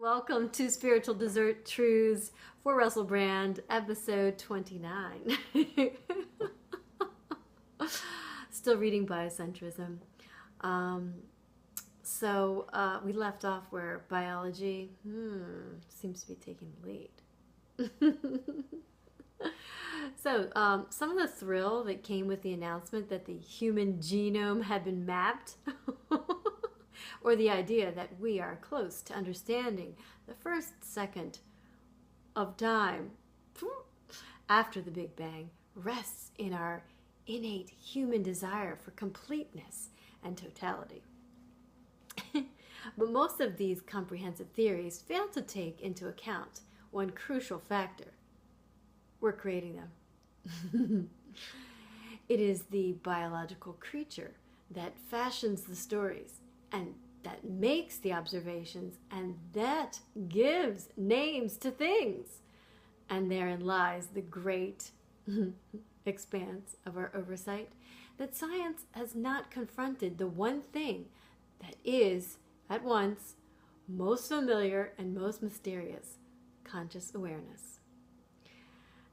Welcome to Spiritual Dessert Trews for Russell Brand, episode 29. Still reading Biocentrism. We left off where biology seems to be taking the lead. Some of the thrill that came with the announcement that the human genome had been mapped, or the idea that we are close to understanding the first second of time after the Big Bang, rests in our innate human desire for completeness and totality. But most of these comprehensive theories fail to take into account one crucial factor. We're creating them. It is the biological creature that fashions the stories and that makes the observations and that gives names to things. And therein lies the great expanse of our oversight, that science has not confronted the one thing that is, at once, most familiar and most mysterious: conscious awareness.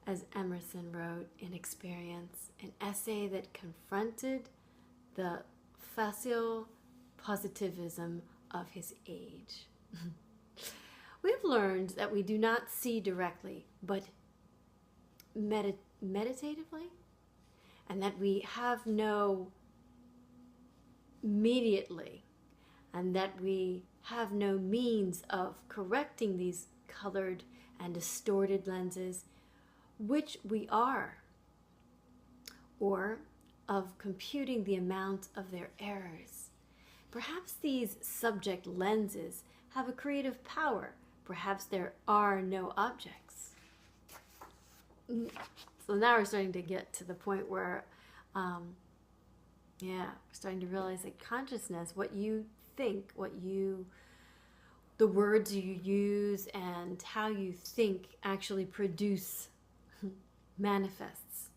As Emerson wrote in Experience, an essay that confronted the facile positivism of his age. We have learned that we do not see directly, but meditatively, and that we have no mediately, and that we have no means of correcting these colored and distorted lenses, which we are, or of computing the amount of their errors. Perhaps these subject lenses have a creative power. Perhaps there are no objects. So now we're starting to get to the point where, we're starting to realize that consciousness, what you think, the words you use, and how you think actually produce, manifests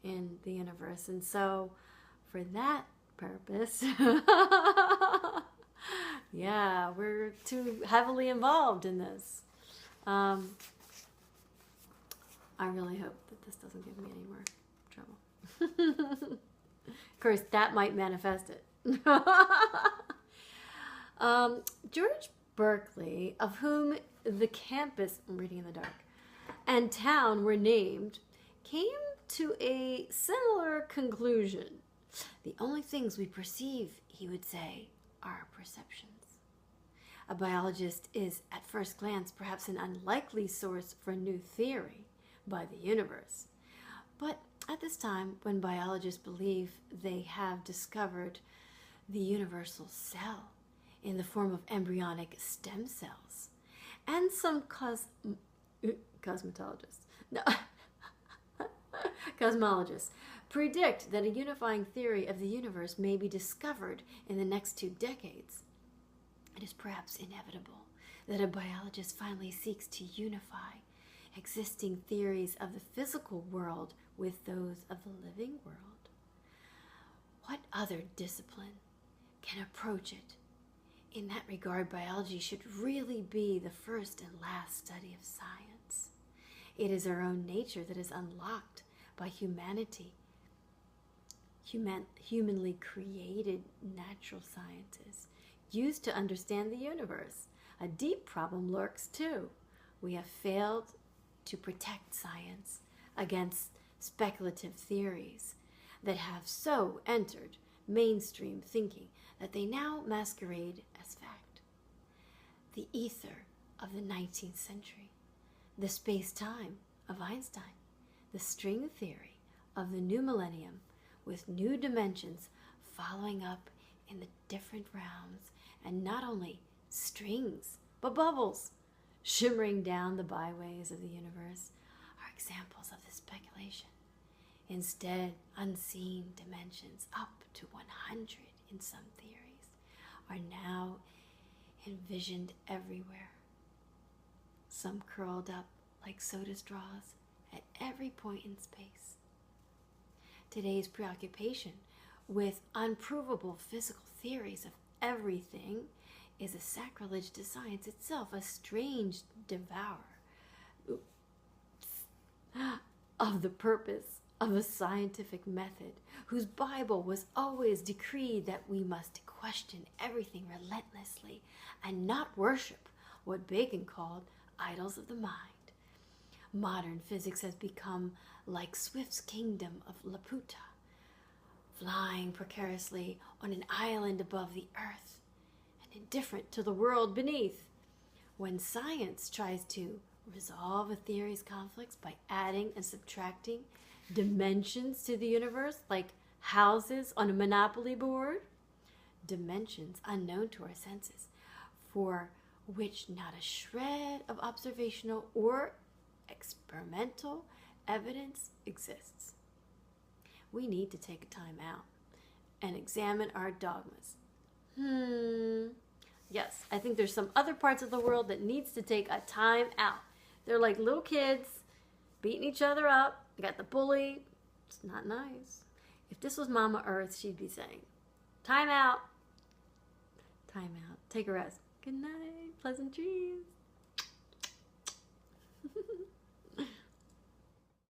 in the universe. And so, for that purpose, we're too heavily involved in this. I really hope that this doesn't give me any more trouble. Of course, that might manifest it. George Berkeley, of whom the campus, I'm reading in the dark, and town were named, came to a similar conclusion. The only things we perceive, he would say, are perceptions. A biologist is, at first glance, perhaps an unlikely source for a new theory by the universe. But at this time, when biologists believe they have discovered the universal cell in the form of embryonic stem cells, and some cosmologists predict that a unifying theory of the universe may be discovered in the next 2 decades, it is perhaps inevitable that a biologist finally seeks to unify existing theories of the physical world with those of the living world. What other discipline can approach it? In that regard, biology should really be the first and last study of science. It is our own nature that is unlocked by humanity. Humanly created natural sciences used to understand the universe. A deep problem lurks too. We have failed to protect science against speculative theories that have so entered mainstream thinking that they now masquerade as fact. The ether of the 19th century, the space-time of Einstein, the string theory of the new millennium, with new dimensions following up in the different realms, and not only strings, but bubbles shimmering down the byways of the universe, are examples of this speculation. Instead, unseen dimensions, up to 100 in some theories, are now envisioned everywhere. Some curled up like soda straws at every point in space. Today's preoccupation with unprovable physical theories of everything is a sacrilege to science itself, a strange devourer of the purpose of the scientific method, whose Bible was always decreed that we must question everything relentlessly and not worship what Bacon called idols of the mind. Modern physics has become like Swift's kingdom of Laputa, flying precariously on an island above the earth and indifferent to the world beneath. When science tries to resolve a theory's conflicts by adding and subtracting dimensions to the universe, like houses on a monopoly board, dimensions unknown to our senses, for which not a shred of observational or experimental evidence exists. We need to take a time out and examine our dogmas. Yes, I think there's some other parts of the world that needs to take a time out. They're like little kids beating each other up. You got the bully. It's not nice. If this was Mama Earth, she'd be saying, time out. Time out. Take a rest. Good night. Pleasant dreams.